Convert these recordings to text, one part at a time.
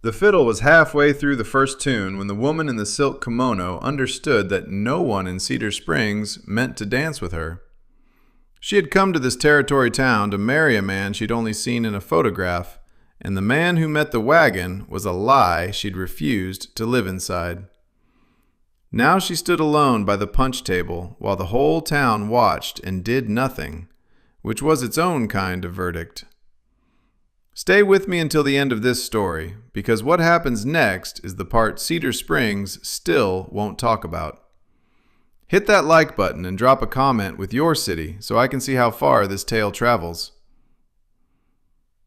The fiddle was halfway through the first tune when the woman in the silk kimono understood that no one in Cedar Springs meant to dance with her. She had come to this territory town to marry a man she'd only seen in a photograph, and the man who met the wagon was a lie she'd refused to live inside. Now she stood alone by the punch table while the whole town watched and did nothing, which was its own kind of verdict. Stay with me until the end of this story, because what happens next is the part Cedar Springs still won't talk about. Hit that like button and drop a comment with your city so I can see how far this tale travels.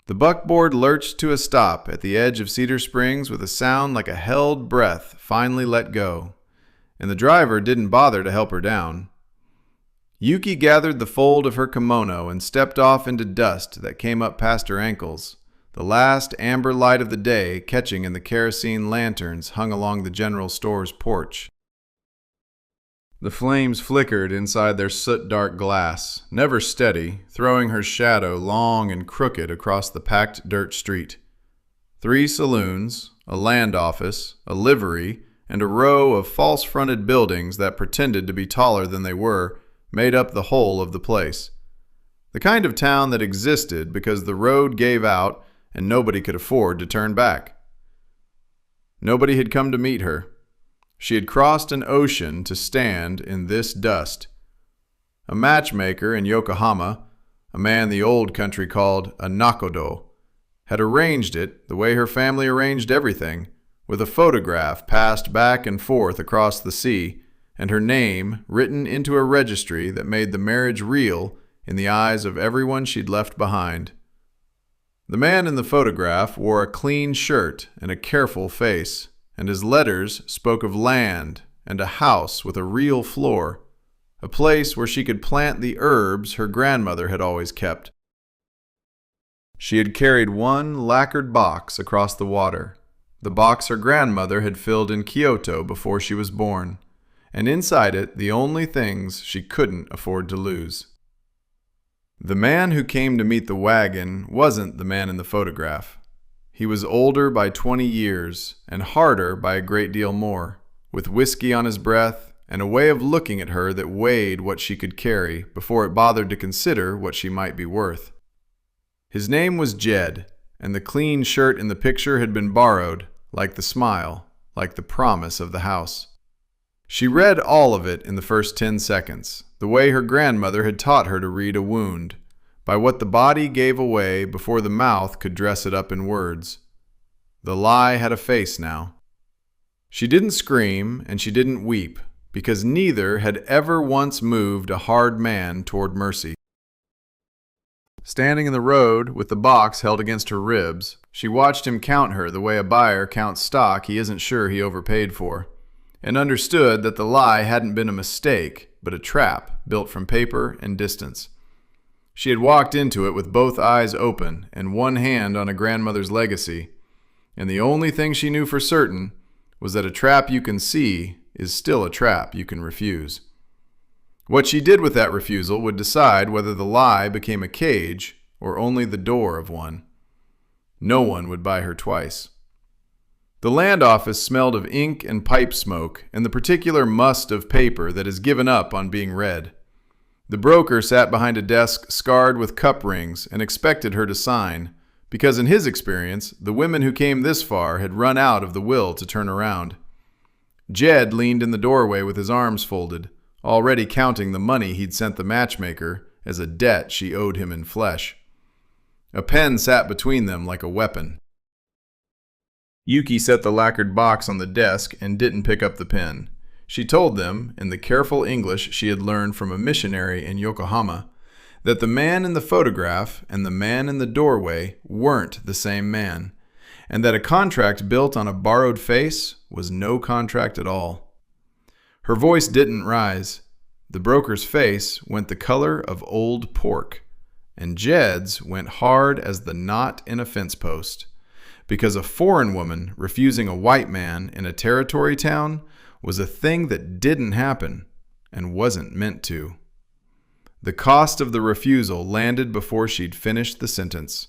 The buckboard lurched to a stop at the edge of Cedar Springs with a sound like a held breath finally let go, and the driver didn't bother to help her down. Yuki gathered the fold of her kimono and stepped off into dust that came up past her ankles, the last amber light of the day catching in the kerosene lanterns hung along the general store's porch. The flames flickered inside their soot-dark glass, never steady, throwing her shadow long and crooked across the packed dirt street. 3 saloons, a land office, a livery, and a row of false-fronted buildings that pretended to be taller than they were made up the whole of the place. The kind of town that existed because the road gave out and nobody could afford to turn back. Nobody had come to meet her. She had crossed an ocean to stand in this dust. A matchmaker in Yokohama, a man the old country called a nakodo, had arranged it the way her family arranged everything, with a photograph passed back and forth across the sea, and her name written into a registry that made the marriage real in the eyes of everyone she'd left behind. The man in the photograph wore a clean shirt and a careful face, and his letters spoke of land and a house with a real floor, a place where she could plant the herbs her grandmother had always kept. She had carried one lacquered box across the water, the box her grandmother had filled in Kyoto before she was born, and inside it the only things she couldn't afford to lose. The man who came to meet the wagon wasn't the man in the photograph. He was older by 20 years and harder by a great deal more, with whiskey on his breath and a way of looking at her that weighed what she could carry before it bothered to consider what she might be worth. His name was Jed, and the clean shirt in the picture had been borrowed, like the smile, like the promise of the house. She read all of it in the first 10 seconds, the way her grandmother had taught her to read a wound, by what the body gave away before the mouth could dress it up in words. The lie had a face now. She didn't scream and she didn't weep, because neither had ever once moved a hard man toward mercy. Standing in the road with the box held against her ribs, she watched him count her the way a buyer counts stock he isn't sure he overpaid for, and understood that the lie hadn't been a mistake, but a trap built from paper and distance. She had walked into it with both eyes open and one hand on a grandmother's legacy, and the only thing she knew for certain was that a trap you can see is still a trap you can refuse. What she did with that refusal would decide whether the lie became a cage or only the door of one. No one would buy her twice. The land office smelled of ink and pipe smoke and the particular must of paper that is given up on being read. The broker sat behind a desk scarred with cup rings and expected her to sign, because in his experience, the women who came this far had run out of the will to turn around. Jed leaned in the doorway with his arms folded, already counting the money he'd sent the matchmaker as a debt she owed him in flesh. A pen sat between them like a weapon. Yuki set the lacquered box on the desk and didn't pick up the pen. She told them, in the careful English she had learned from a missionary in Yokohama, that the man in the photograph and the man in the doorway weren't the same man, and that a contract built on a borrowed face was no contract at all. Her voice didn't rise. The broker's face went the color of old pork, and Jed's went hard as the knot in a fence post, because a foreign woman refusing a white man in a territory town was a thing that didn't happen and wasn't meant to. The cost of the refusal landed before she'd finished the sentence.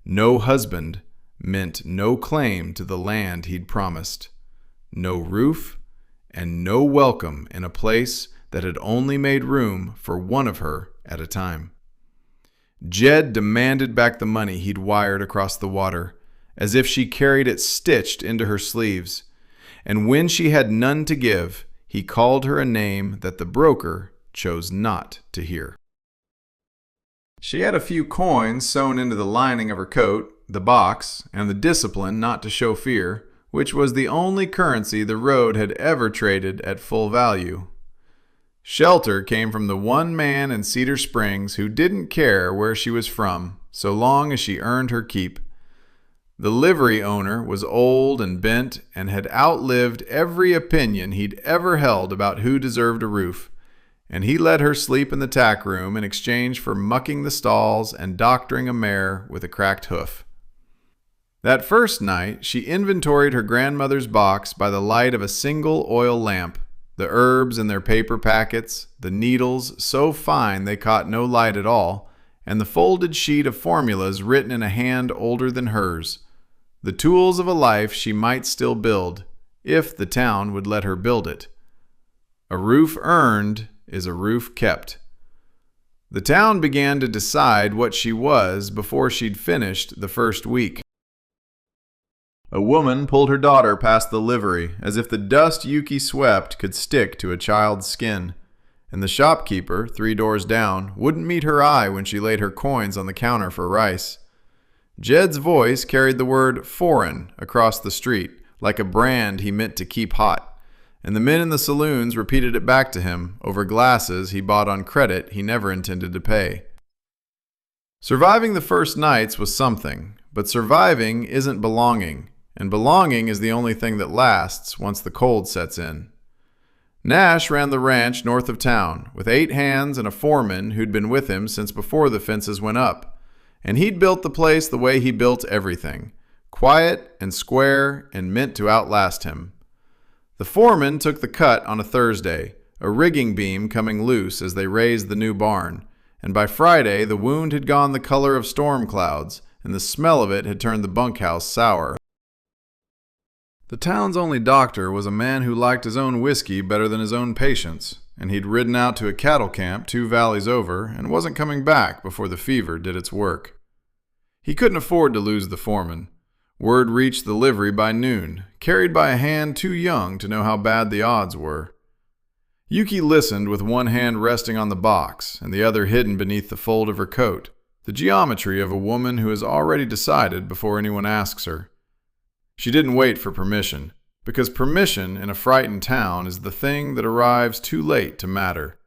No husband meant no claim to the land he'd promised, no roof, and no welcome in a place that had only made room for one of her at a time. Jed demanded back the money he'd wired across the water, as if she carried it stitched into her sleeves. And when she had none to give, he called her a name that the broker chose not to hear. She had a few coins sewn into the lining of her coat, the box, and the discipline not to show fear, which was the only currency the road had ever traded at full value. Shelter came from the one man in Cedar Springs who didn't care where she was from, so long as she earned her keep. The livery owner was old and bent and had outlived every opinion he'd ever held about who deserved a roof, and he let her sleep in the tack room in exchange for mucking the stalls and doctoring a mare with a cracked hoof. That first night, she inventoried her grandmother's box by the light of a single oil lamp, the herbs in their paper packets, the needles so fine they caught no light at all, and the folded sheet of formulas written in a hand older than hers, the tools of a life she might still build, if the town would let her build it. A roof earned is a roof kept. The town began to decide what she was before she'd finished the first week. A woman pulled her daughter past the livery as if the dust Yuki swept could stick to a child's skin, and the shopkeeper, 3 doors down, wouldn't meet her eye when she laid her coins on the counter for rice. Jed's voice carried the word foreign across the street, like a brand he meant to keep hot, and the men in the saloons repeated it back to him over glasses he bought on credit he never intended to pay. Surviving the first nights was something, but surviving isn't belonging, and belonging is the only thing that lasts once the cold sets in. Nash ran the ranch north of town, with 8 hands and a foreman who'd been with him since before the fences went up, and he'd built the place the way he built everything, quiet and square and meant to outlast him. The foreman took the cut on a Thursday, a rigging beam coming loose as they raised the new barn, and by Friday the wound had gone the color of storm clouds, and the smell of it had turned the bunkhouse sour. The town's only doctor was a man who liked his own whiskey better than his own patients, and he'd ridden out to a cattle camp 2 valleys over and wasn't coming back before the fever did its work. He couldn't afford to lose the foreman. Word reached the livery by noon, carried by a hand too young to know how bad the odds were. Yuki listened with one hand resting on the box and the other hidden beneath the fold of her coat, the geometry of a woman who has already decided before anyone asks her. She didn't wait for permission, because permission in a frightened town is the thing that arrives too late to matter.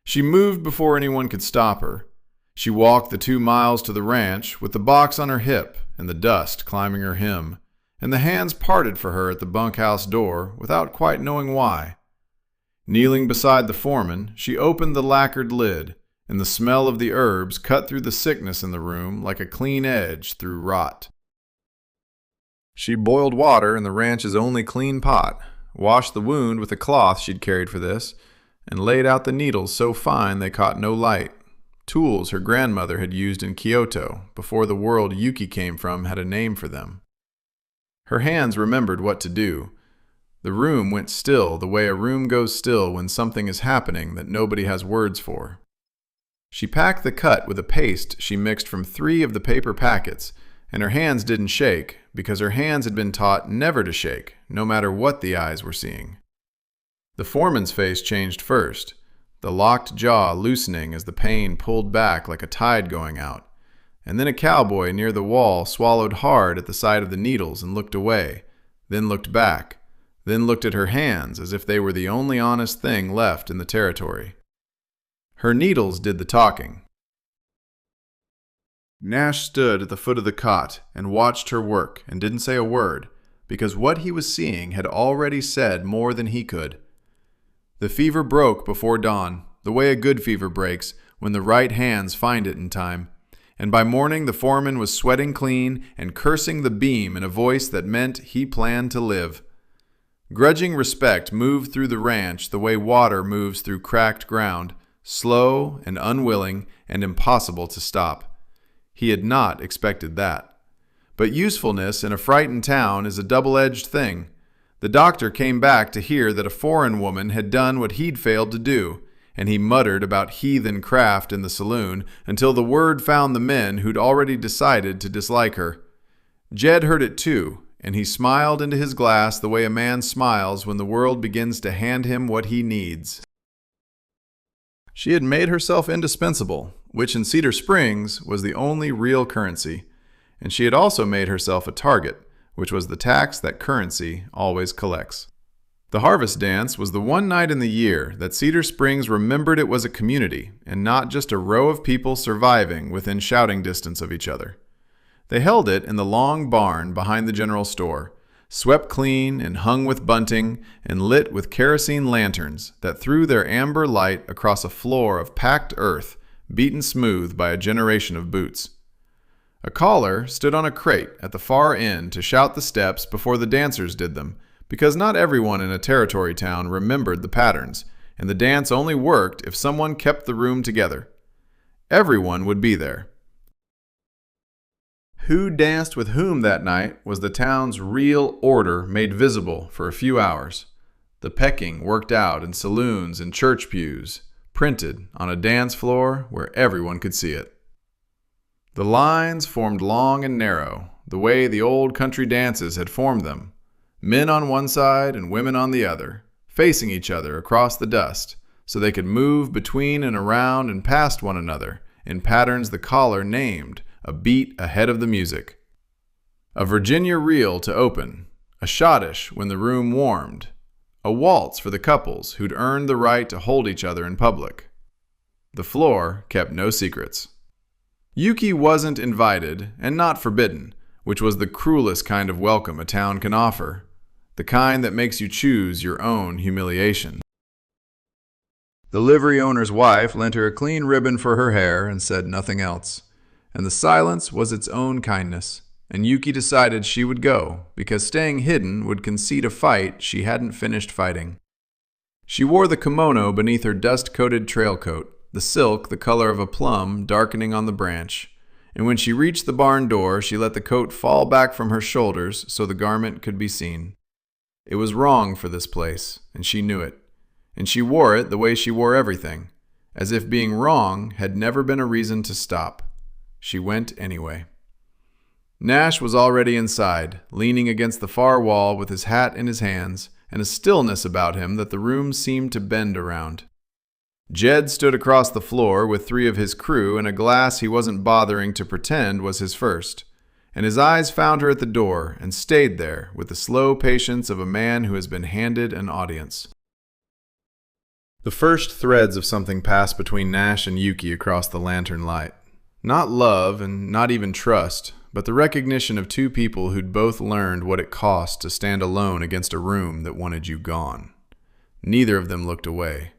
She moved before anyone could stop her. She walked the 2 miles to the ranch with the box on her hip and the dust climbing her hem, and the hands parted for her at the bunkhouse door without quite knowing why. Kneeling beside the foreman, she opened the lacquered lid, and the smell of the herbs cut through the sickness in the room like a clean edge through rot. She boiled water in the ranch's only clean pot, washed the wound with a cloth she'd carried for this, and laid out the needles so fine they caught no light, tools her grandmother had used in Kyoto before the world Yuki came from had a name for them. Her hands remembered what to do. The room went still the way a room goes still when something is happening that nobody has words for. She packed the cut with a paste she mixed from 3 of the paper packets, and her hands didn't shake because her hands had been taught never to shake, no matter what the eyes were seeing. The foreman's face changed first, the locked jaw loosening as the pain pulled back like a tide going out, and then a cowboy near the wall swallowed hard at the sight of the needles and looked away, then looked back, then looked at her hands as if they were the only honest thing left in the territory. Her needles did the talking. Nash stood at the foot of the cot and watched her work and didn't say a word, because what he was seeing had already said more than he could. The fever broke before dawn, the way a good fever breaks when the right hands find it in time, and by morning the foreman was sweating clean and cursing the beam in a voice that meant he planned to live. Grudging respect moved through the ranch the way water moves through cracked ground, slow and unwilling and impossible to stop. He had not expected that. But usefulness in a frightened town is a double-edged thing. The doctor came back to hear that a foreign woman had done what he'd failed to do, and he muttered about heathen craft in the saloon until the word found the men who'd already decided to dislike her. Jed heard it too, and he smiled into his glass the way a man smiles when the world begins to hand him what he needs. She had made herself indispensable, which in Cedar Springs was the only real currency, and she had also made herself a target, which was the tax that currency always collects. The harvest dance was the one night in the year that Cedar Springs remembered it was a community and not just a row of people surviving within shouting distance of each other. They held it in the long barn behind the general store, swept clean and hung with bunting and lit with kerosene lanterns that threw their amber light across a floor of packed earth beaten smooth by a generation of boots. A caller stood on a crate at the far end to shout the steps before the dancers did them, because not everyone in a territory town remembered the patterns, and the dance only worked if someone kept the room together. Everyone would be there. Who danced with whom that night was the town's real order made visible for a few hours. The pecking worked out in saloons and church pews, printed on a dance floor where everyone could see it. The lines formed long and narrow, the way the old country dances had formed them. Men on one side and women on the other, facing each other across the dust, so they could move between and around and past one another in patterns the caller named, a beat ahead of the music. A Virginia reel to open, a schottisch when the room warmed, a waltz for the couples who'd earned the right to hold each other in public. The floor kept no secrets. Yuki wasn't invited and not forbidden, which was the cruelest kind of welcome a town can offer, the kind that makes you choose your own humiliation. The livery owner's wife lent her a clean ribbon for her hair and said nothing else, and the silence was its own kindness, and Yuki decided she would go because staying hidden would concede a fight she hadn't finished fighting. She wore the kimono beneath her dust-coated trail coat, the silk the color of a plum darkening on the branch, and when she reached the barn door, she let the coat fall back from her shoulders so the garment could be seen. It was wrong for this place, and she knew it, and she wore it the way she wore everything, as if being wrong had never been a reason to stop. She went anyway. Nash was already inside, leaning against the far wall with his hat in his hands, and a stillness about him that the room seemed to bend around. Jed stood across the floor with 3 of his crew and a glass he wasn't bothering to pretend was his first, and his eyes found her at the door and stayed there with the slow patience of a man who has been handed an audience. The first threads of something passed between Nash and Yuki across the lantern light. Not love and not even trust, but the recognition of 2 people who'd both learned what it cost to stand alone against a room that wanted you gone. Neither of them looked away.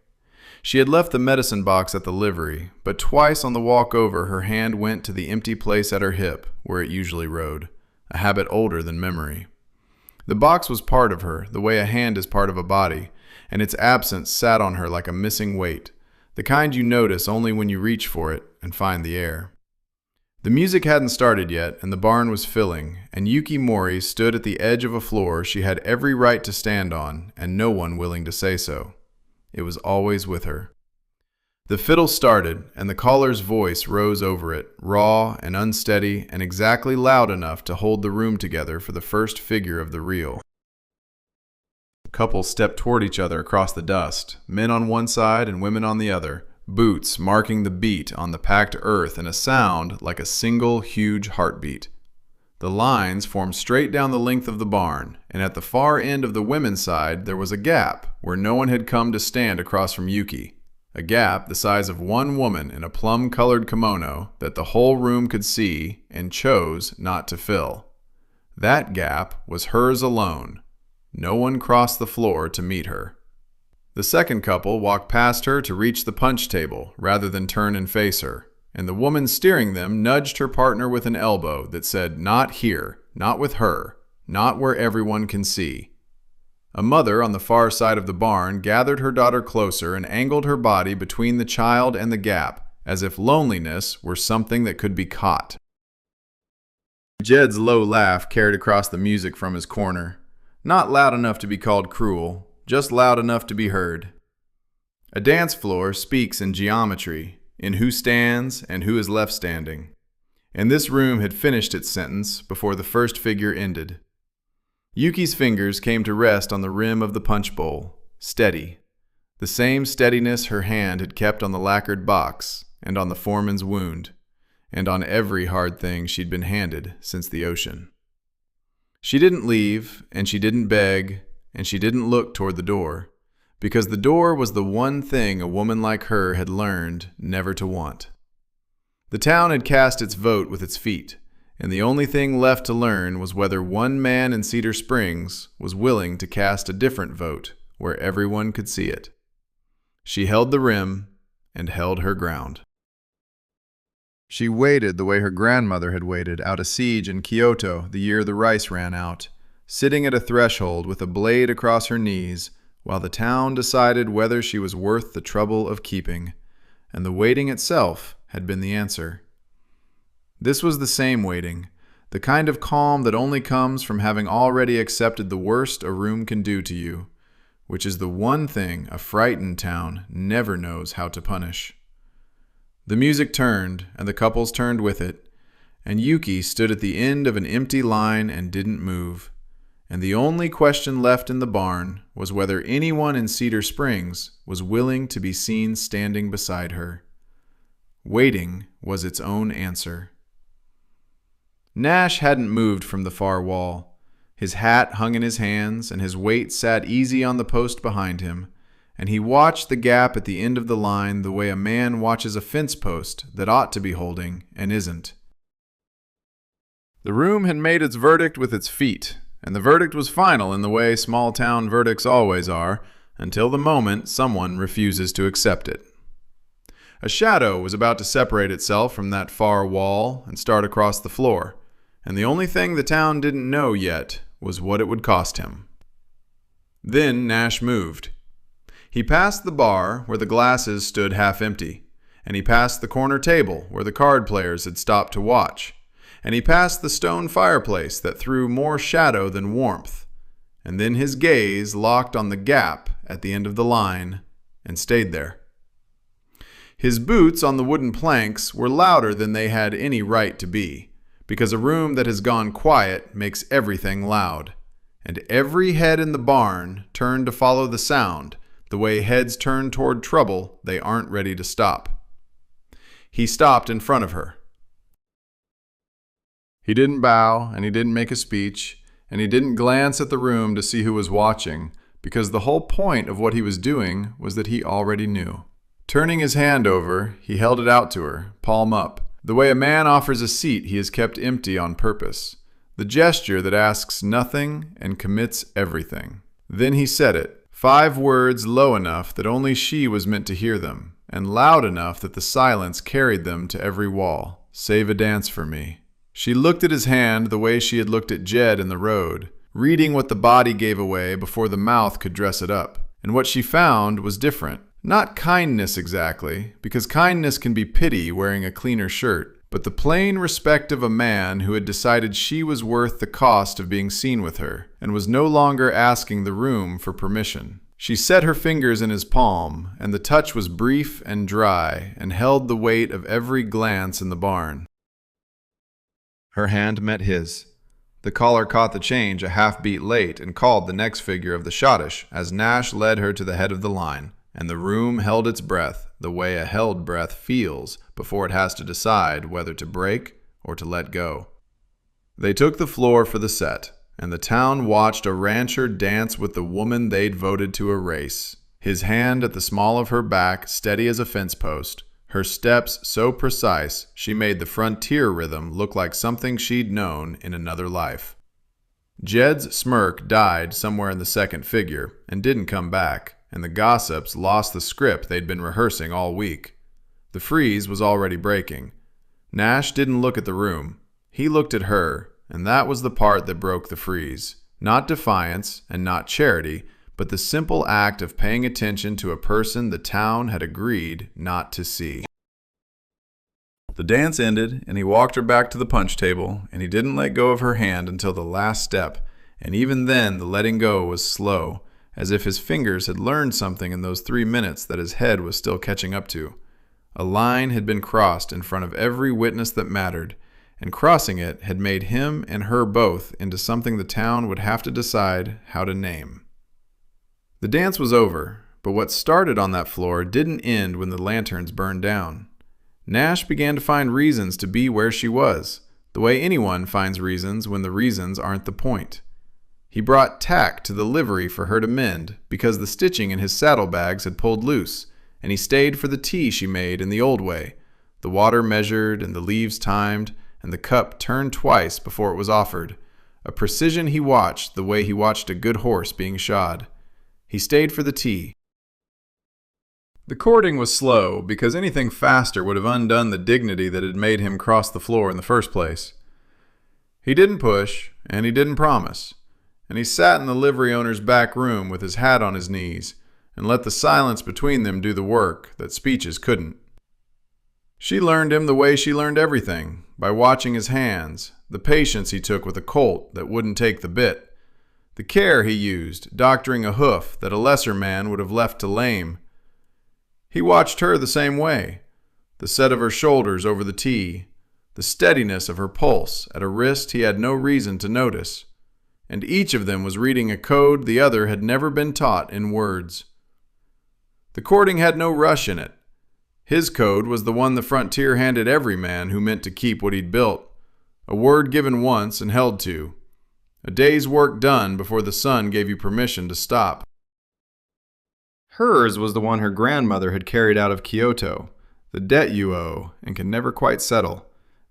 She had left the medicine box at the livery, but twice on the walk over her hand went to the empty place at her hip where it usually rode, a habit older than memory. The box was part of her, the way a hand is part of a body, and its absence sat on her like a missing weight, the kind you notice only when you reach for it and find the air. The music hadn't started yet, and the barn was filling, and Yuki Mori stood at the edge of a floor she had every right to stand on, and no one willing to say so. It was always with her. The fiddle started, and the caller's voice rose over it, raw and unsteady and exactly loud enough to hold the room together for the first figure of the reel. Couples stepped toward each other across the dust, men on one side and women on the other, boots marking the beat on the packed earth in a sound like a single huge heartbeat. The lines formed straight down the length of the barn, and at the far end of the women's side there was a gap where no one had come to stand across from Yuki, a gap the size of one woman in a plum-colored kimono that the whole room could see and chose not to fill. That gap was hers alone. No one crossed the floor to meet her. The second couple walked past her to reach the punch table rather than turn and face her, and the woman steering them nudged her partner with an elbow that said, "Not here, not with her, not where everyone can see." A mother on the far side of the barn gathered her daughter closer and angled her body between the child and the gap, as if loneliness were something that could be caught. Jed's low laugh carried across the music from his corner. Not loud enough to be called cruel, just loud enough to be heard. A dance floor speaks in geometry, in who stands and who is left standing. And this room had finished its sentence before the first figure ended. Yuki's fingers came to rest on the rim of the punch bowl, steady. The same steadiness her hand had kept on the lacquered box, and on the foreman's wound, and on every hard thing she'd been handed since the ocean. She didn't leave, and she didn't beg, and she didn't look toward the door, because the door was the one thing a woman like her had learned never to want. The town had cast its vote with its feet, and the only thing left to learn was whether one man in Cedar Springs was willing to cast a different vote where everyone could see it. She held the rim and held her ground. She waited the way her grandmother had waited out a siege in Kyoto the year the rice ran out, sitting at a threshold with a blade across her knees while the town decided whether she was worth the trouble of keeping, and the waiting itself had been the answer. This was the same waiting, the kind of calm that only comes from having already accepted the worst a room can do to you, which is the one thing a frightened town never knows how to punish. The music turned, and the couples turned with it, and Yuki stood at the end of an empty line and didn't move. And the only question left in the barn was whether anyone in Cedar Springs was willing to be seen standing beside her. Waiting was its own answer. Nash hadn't moved from the far wall. His hat hung in his hands, and his weight sat easy on the post behind him, and he watched the gap at the end of the line the way a man watches a fence post that ought to be holding and isn't. The room had made its verdict with its feet, and the verdict was final in the way small-town verdicts always are, until the moment someone refuses to accept it. A shadow was about to separate itself from that far wall and start across the floor, and the only thing the town didn't know yet was what it would cost him. Then Nash moved. He passed the bar where the glasses stood half empty, and he passed the corner table where the card players had stopped to watch, and he passed the stone fireplace that threw more shadow than warmth, and then his gaze locked on the gap at the end of the line and stayed there. His boots on the wooden planks were louder than they had any right to be, because a room that has gone quiet makes everything loud, and every head in the barn turned to follow the sound, the way heads turn toward trouble they aren't ready to stop. He stopped in front of her. He didn't bow, and he didn't make a speech, and he didn't glance at the room to see who was watching, because the whole point of what he was doing was that he already knew. Turning his hand over, he held it out to her, palm up, the way a man offers a seat he has kept empty on purpose, the gesture that asks nothing and commits everything. Then he said it, 5 words low enough that only she was meant to hear them, and loud enough that the silence carried them to every wall. Save a dance for me. She looked at his hand the way she had looked at Jed in the road, reading what the body gave away before the mouth could dress it up. And what she found was different. Not kindness exactly, because kindness can be pity wearing a cleaner shirt, but the plain respect of a man who had decided she was worth the cost of being seen with her, and was no longer asking the room for permission. She set her fingers in his palm, and the touch was brief and dry, and held the weight of every glance in the barn. Her hand met his. The caller caught the change a half-beat late and called the next figure of the schottische as Nash led her to the head of the line, and the room held its breath the way a held breath feels before it has to decide whether to break or to let go. They took the floor for the set, and the town watched a rancher dance with the woman they'd voted to erase, his hand at the small of her back steady as a fence post, her steps so precise she made the frontier rhythm look like something she'd known in another life. Jed's smirk died somewhere in the second figure and didn't come back, and the gossips lost the script they'd been rehearsing all week. The freeze was already breaking. Nash didn't look at the room. He looked at her, and that was the part that broke the freeze. Not defiance and not charity, but the simple act of paying attention to a person the town had agreed not to see. The dance ended, and he walked her back to the punch table, and he didn't let go of her hand until the last step, and even then the letting go was slow, as if his fingers had learned something in those 3 minutes that his head was still catching up to. A line had been crossed in front of every witness that mattered, and crossing it had made him and her both into something the town would have to decide how to name. The dance was over, but what started on that floor didn't end when the lanterns burned down. Nash began to find reasons to be where she was, the way anyone finds reasons when the reasons aren't the point. He brought tack to the livery for her to mend because the stitching in his saddlebags had pulled loose, and he stayed for the tea she made in the old way, the water measured and the leaves timed, and the cup turned twice before it was offered, a precision he watched the way he watched a good horse being shod. He stayed for the tea. The courting was slow because anything faster would have undone the dignity that had made him cross the floor in the first place. He didn't push, and he didn't promise, and he sat in the livery owner's back room with his hat on his knees and let the silence between them do the work that speeches couldn't. She learned him the way she learned everything, by watching his hands, the patience he took with a colt that wouldn't take the bit, the care he used doctoring a hoof that a lesser man would have left to lame. He watched her the same way, the set of her shoulders over the tee, the steadiness of her pulse at a wrist he had no reason to notice, and each of them was reading a code the other had never been taught in words. The courting had no rush in it. His code was the one the frontier handed every man who meant to keep what he'd built, a word given once and held to, a day's work done before the sun gave you permission to stop. Hers was the one her grandmother had carried out of Kyoto, the debt you owe and can never quite settle,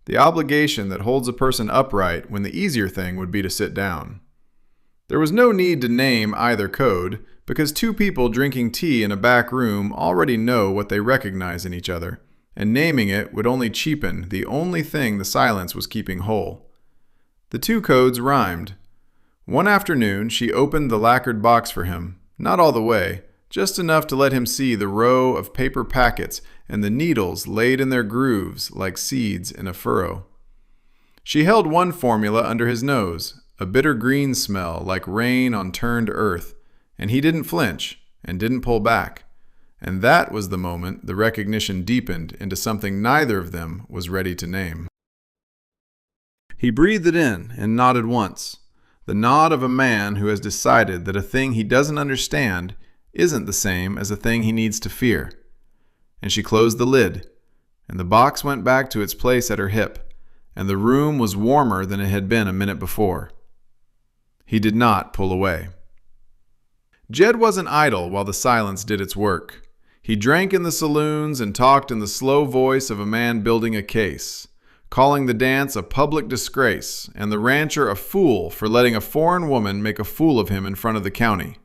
the obligation that holds a person upright when the easier thing would be to sit down. There was no need to name either code, because two people drinking tea in a back room already know what they recognize in each other, and naming it would only cheapen the only thing the silence was keeping whole. The two codes rhymed. One afternoon she opened the lacquered box for him, not all the way, just enough to let him see the row of paper packets and the needles laid in their grooves like seeds in a furrow. She held one formula under his nose, a bitter green smell like rain on turned earth, and he didn't flinch and didn't pull back. And that was the moment the recognition deepened into something neither of them was ready to name. He breathed it in and nodded once, the nod of a man who has decided that a thing he doesn't understand isn't the same as a thing he needs to fear. And she closed the lid, and the box went back to its place at her hip, and the room was warmer than it had been a minute before. He did not pull away. Jed wasn't idle while the silence did its work. He drank in the saloons and talked in the slow voice of a man building a case, calling the dance a public disgrace and the rancher a fool for letting a foreign woman make a fool of him in front of the county.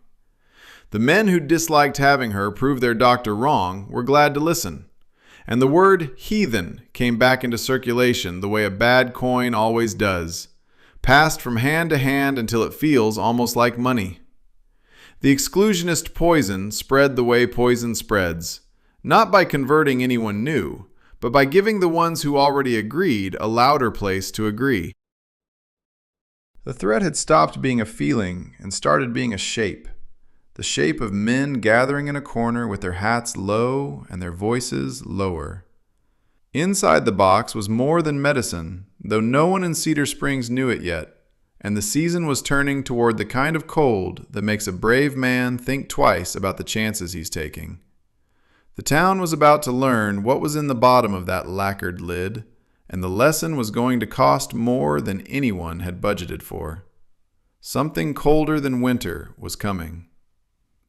The men who disliked having her prove their doctor wrong were glad to listen, and the word heathen came back into circulation the way a bad coin always does, passed from hand to hand until it feels almost like money. The exclusionist poison spread the way poison spreads, not by converting anyone new, but by giving the ones who already agreed a louder place to agree. The threat had stopped being a feeling and started being a shape, the shape of men gathering in a corner with their hats low and their voices lower. Inside the box was more than medicine, though no one in Cedar Springs knew it yet, and the season was turning toward the kind of cold that makes a brave man think twice about the chances he's taking. The town was about to learn what was in the bottom of that lacquered lid, and the lesson was going to cost more than anyone had budgeted for. Something colder than winter was coming.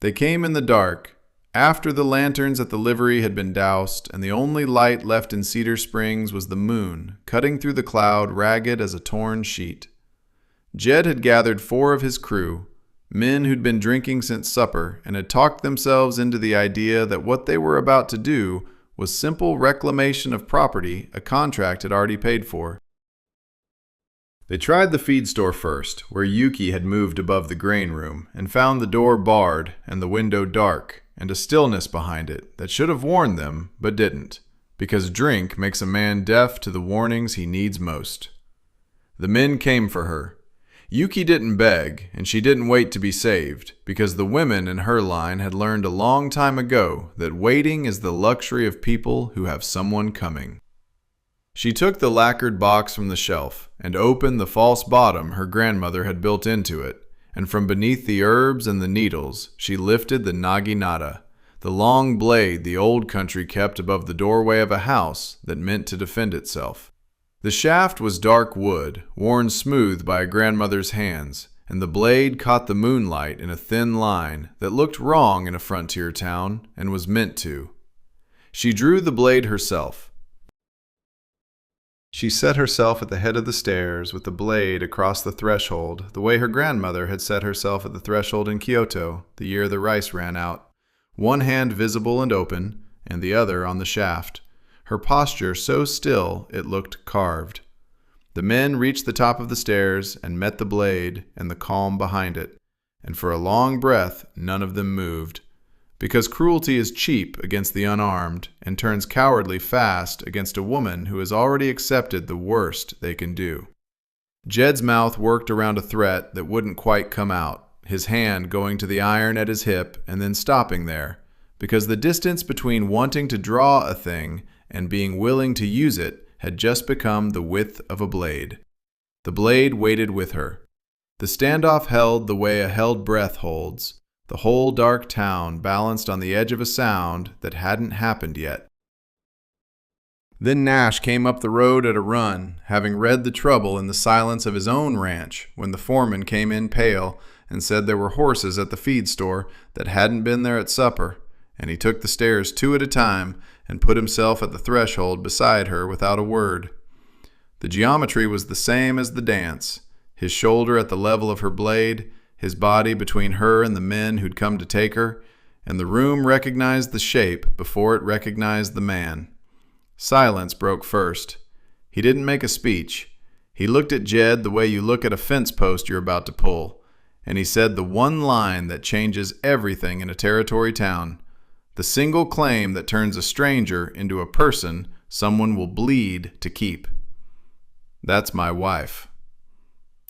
They came in the dark, after the lanterns at the livery had been doused, and the only light left in Cedar Springs was the moon, cutting through the cloud ragged as a torn sheet. Jed had gathered 4 of his crew, men who'd been drinking since supper and had talked themselves into the idea that what they were about to do was simple reclamation of property a contract had already paid for. They tried the feed store first, where Yuki had moved above the grain room, and found the door barred and the window dark, and a stillness behind it that should have warned them, but didn't. because drink makes a man deaf to the warnings he needs most. The men came for her. Yuki didn't beg, and she didn't wait to be saved, because the women in her line had learned a long time ago that waiting is the luxury of people who have someone coming. She took the lacquered box from the shelf and opened the false bottom her grandmother had built into it, and from beneath the herbs and the needles she lifted the naginata, the long blade the old country kept above the doorway of a house that meant to defend itself. The shaft was dark wood, worn smooth by a grandmother's hands, and the blade caught the moonlight in a thin line that looked wrong in a frontier town and was meant to. She drew the blade herself. She set herself at the head of the stairs with the blade across the threshold, the way her grandmother had set herself at the threshold in Kyoto the year the rice ran out, one hand visible and open, and the other on the shaft, her posture so still it looked carved. The men reached the top of the stairs and met the blade and the calm behind it, and for a long breath none of them moved, because cruelty is cheap against the unarmed and turns cowardly fast against a woman who has already accepted the worst they can do. Jed's mouth worked around a threat that wouldn't quite come out, his hand going to the iron at his hip and then stopping there, because the distance between wanting to draw a thing and being willing to use it had just become the width of a blade. The blade waited with her. The standoff held the way a held breath holds, the whole dark town balanced on the edge of a sound that hadn't happened yet. Then Nash came up the road at a run, having read the trouble in the silence of his own ranch when the foreman came in pale and said there were horses at the feed store that hadn't been there at supper, and he took the stairs two at a time and put himself at the threshold beside her without a word. The geometry was the same as the dance, his shoulder at the level of her blade, his body between her and the men who'd come to take her, and the room recognized the shape before it recognized the man. Silence broke first. He didn't make a speech. He looked at Jed the way you look at a fence post you're about to pull, and he said the one line that changes everything in a territory town, the single claim that turns a stranger into a person someone will bleed to keep. That's my wife.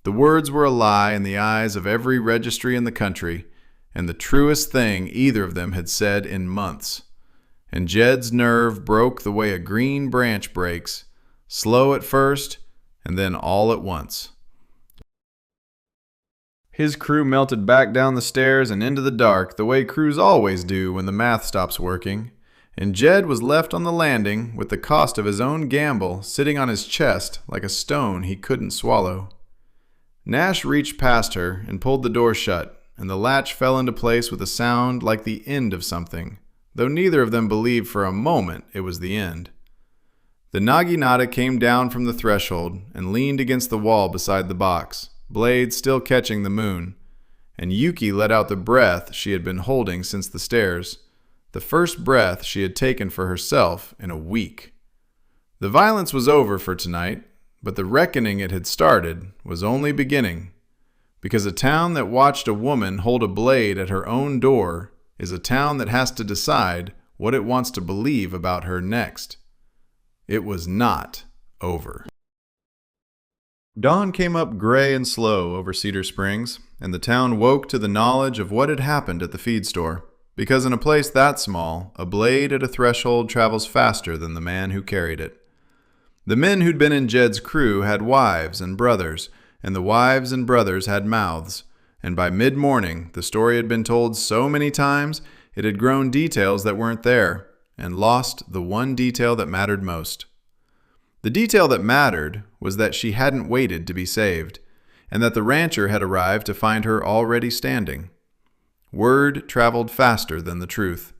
The words were a lie in the eyes of every registry in the country, and the truest thing either of them had said in months. And Jed's nerve broke the way a green branch breaks, slow at first, and then all at once. His crew melted back down the stairs and into the dark the way crews always do when the math stops working, and Jed was left on the landing with the cost of his own gamble sitting on his chest like a stone he couldn't swallow. Nash reached past her and pulled the door shut, and the latch fell into place with a sound like the end of something, though neither of them believed for a moment it was the end. The naginata came down from the threshold and leaned against the wall beside the box, blade still catching the moon, and Yuki let out the breath she had been holding since the stairs, the first breath she had taken for herself in a week. The violence was over for tonight, but the reckoning it had started was only beginning, because a town that watched a woman hold a blade at her own door is a town that has to decide what it wants to believe about her next. It was not over. Dawn came up gray and slow over Cedar Springs, and the town woke to the knowledge of what had happened at the feed store, because in a place that small, a blade at a threshold travels faster than the man who carried it. The men who'd been in Jed's crew had wives and brothers, and the wives and brothers had mouths, and by mid-morning the story had been told so many times it had grown details that weren't there, and lost the one detail that mattered most. The detail that mattered was that she hadn't waited to be saved, and that the rancher had arrived to find her already standing. Word traveled faster than the truth.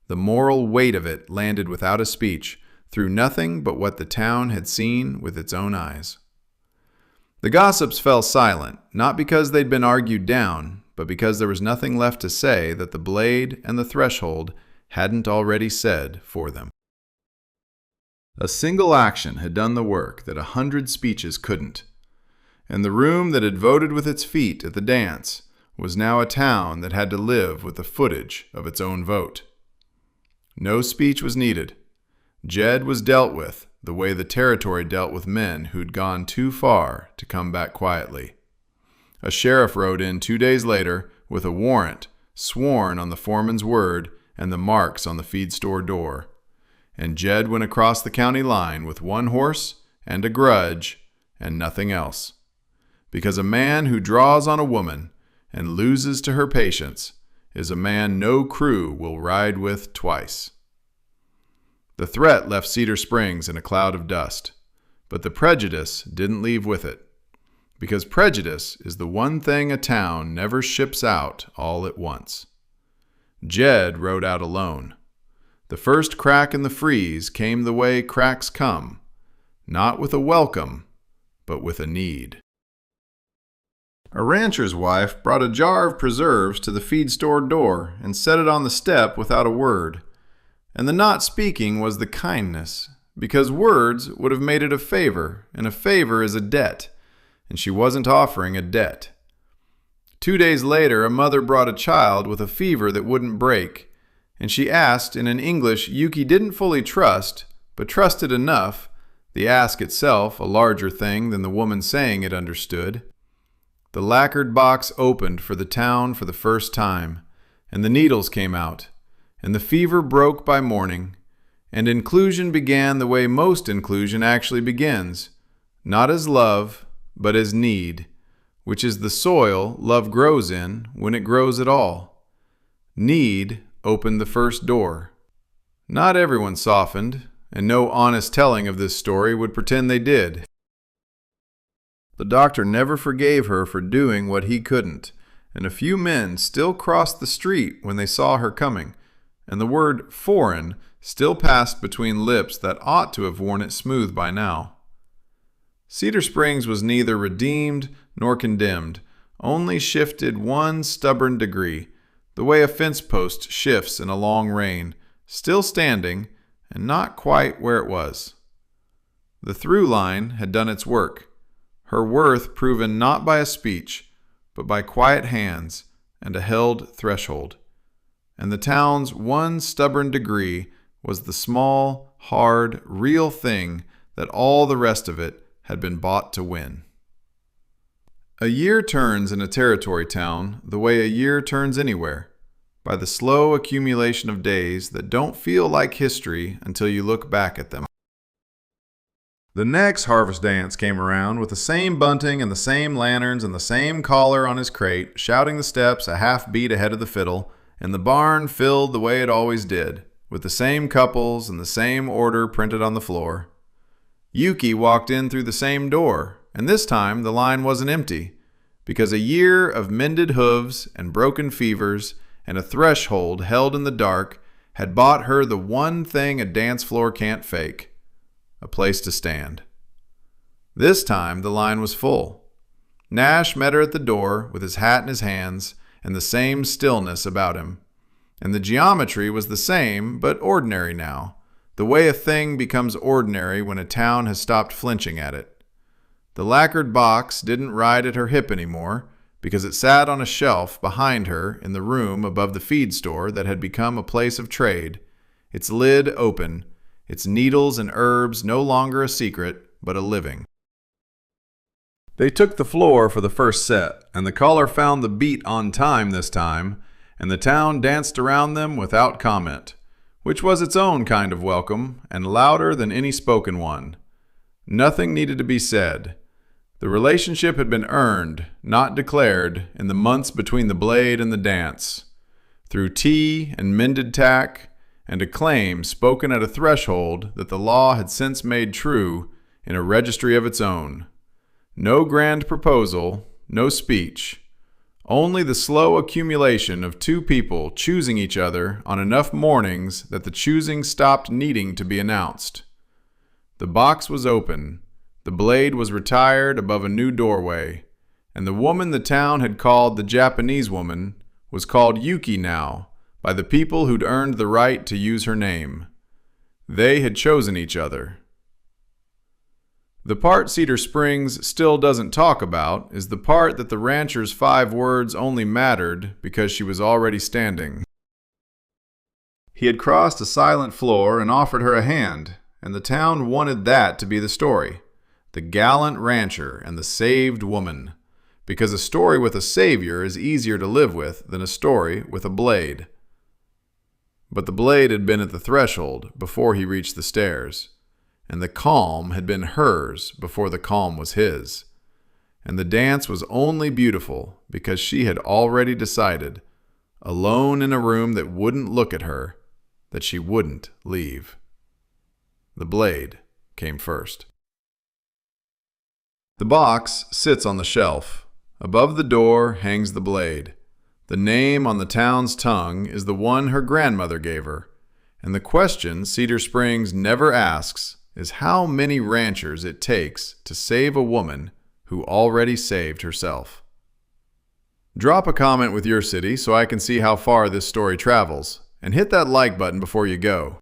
The moral weight of it landed without a speech, through nothing but what the town had seen with its own eyes. The gossips fell silent, not because they'd been argued down, but because there was nothing left to say that the blade and the threshold hadn't already said for them. A single action had done the work that 100 speeches couldn't, and the room that had voted with its feet at the dance was now a town that had to live with the footage of its own vote. No speech was needed. Jed was dealt with the way the territory dealt with men who'd gone too far to come back quietly. A sheriff rode in 2 days later with a warrant sworn on the foreman's word and the marks on the feed store door. And Jed went across the county line with 1 horse and a grudge and nothing else. Because a man who draws on a woman and loses to her patience is a man no crew will ride with twice. The threat left Cedar Springs in a cloud of dust, but the prejudice didn't leave with it. Because prejudice is the one thing a town never ships out all at once. Jed rode out alone. The first crack in the freeze came the way cracks come, not with a welcome, but with a need. A rancher's wife brought a jar of preserves to the feed store door and set it on the step without a word. And the not speaking was the kindness, because words would have made it a favor, and a favor is a debt, and she wasn't offering a debt. 2 days later, a mother brought a child with a fever that wouldn't break, and she asked in an English Yuki didn't fully trust, but trusted enough, the ask itself a larger thing than the woman saying it understood. The lacquered box opened for the town for the first time, and the needles came out, and the fever broke by morning, and inclusion began the way most inclusion actually begins, not as love, but as need, which is the soil love grows in when it grows at all. Need opened the first door. Not everyone softened, and no honest telling of this story would pretend they did. The doctor never forgave her for doing what he couldn't, and a few men still crossed the street when they saw her coming, and the word foreign still passed between lips that ought to have worn it smooth by now. Cedar Springs was neither redeemed nor condemned, only shifted 1 stubborn degree, the way a fence post shifts in a long rain, still standing and not quite where it was. The through line had done its work, her worth proven not by a speech, but by quiet hands and a held threshold. And the town's 1 stubborn degree was the small, hard, real thing that all the rest of it had been bought to win. A year turns in a territory town the way a year turns anywhere, by the slow accumulation of days that don't feel like history until you look back at them. The next harvest dance came around with the same bunting and the same lanterns and the same caller on his crate, shouting the steps a half beat ahead of the fiddle, and the barn filled the way it always did, with the same couples and the same order printed on the floor. Yuki walked in through the same door, and this time the line wasn't empty, because a year of mended hooves and broken fevers and a threshold held in the dark had bought her the one thing a dance floor can't fake, a place to stand. This time the line was full. Nash met her at the door with his hat in his hands and the same stillness about him. And the geometry was the same, but ordinary now, the way a thing becomes ordinary when a town has stopped flinching at it. The lacquered box didn't ride at her hip anymore, because it sat on a shelf behind her in the room above the feed store that had become a place of trade, its lid open, its needles and herbs no longer a secret, but a living. They took the floor for the first set, and the caller found the beat on time this time, and the town danced around them without comment, which was its own kind of welcome, and louder than any spoken one. Nothing needed to be said. The relationship had been earned, not declared, in the months between the blade and the dance, through tea and mended tack, and a claim spoken at a threshold that the law had since made true in a registry of its own. No grand proposal, no speech, only the slow accumulation of 2 people choosing each other on enough mornings that the choosing stopped needing to be announced. The box was open, the blade was retired above a new doorway, and the woman the town had called the Japanese woman was called Yuki now by the people who'd earned the right to use her name. They had chosen each other. The part Cedar Springs still doesn't talk about is the part that the rancher's 5 words only mattered because she was already standing. He had crossed a silent floor and offered her a hand, and the town wanted that to be the story. The gallant rancher and the saved woman. Because a story with a savior is easier to live with than a story with a blade. But the blade had been at the threshold before he reached the stairs, and the calm had been hers before the calm was his. And the dance was only beautiful because she had already decided, alone in a room that wouldn't look at her, that she wouldn't leave. The blade came first. The box sits on the shelf. Above the door hangs the blade. The name on the town's tongue is the one her grandmother gave her, and the question Cedar Springs never asks is how many ranchers it takes to save a woman who already saved herself. Drop a comment with your city so I can see how far this story travels, and hit that like button before you go.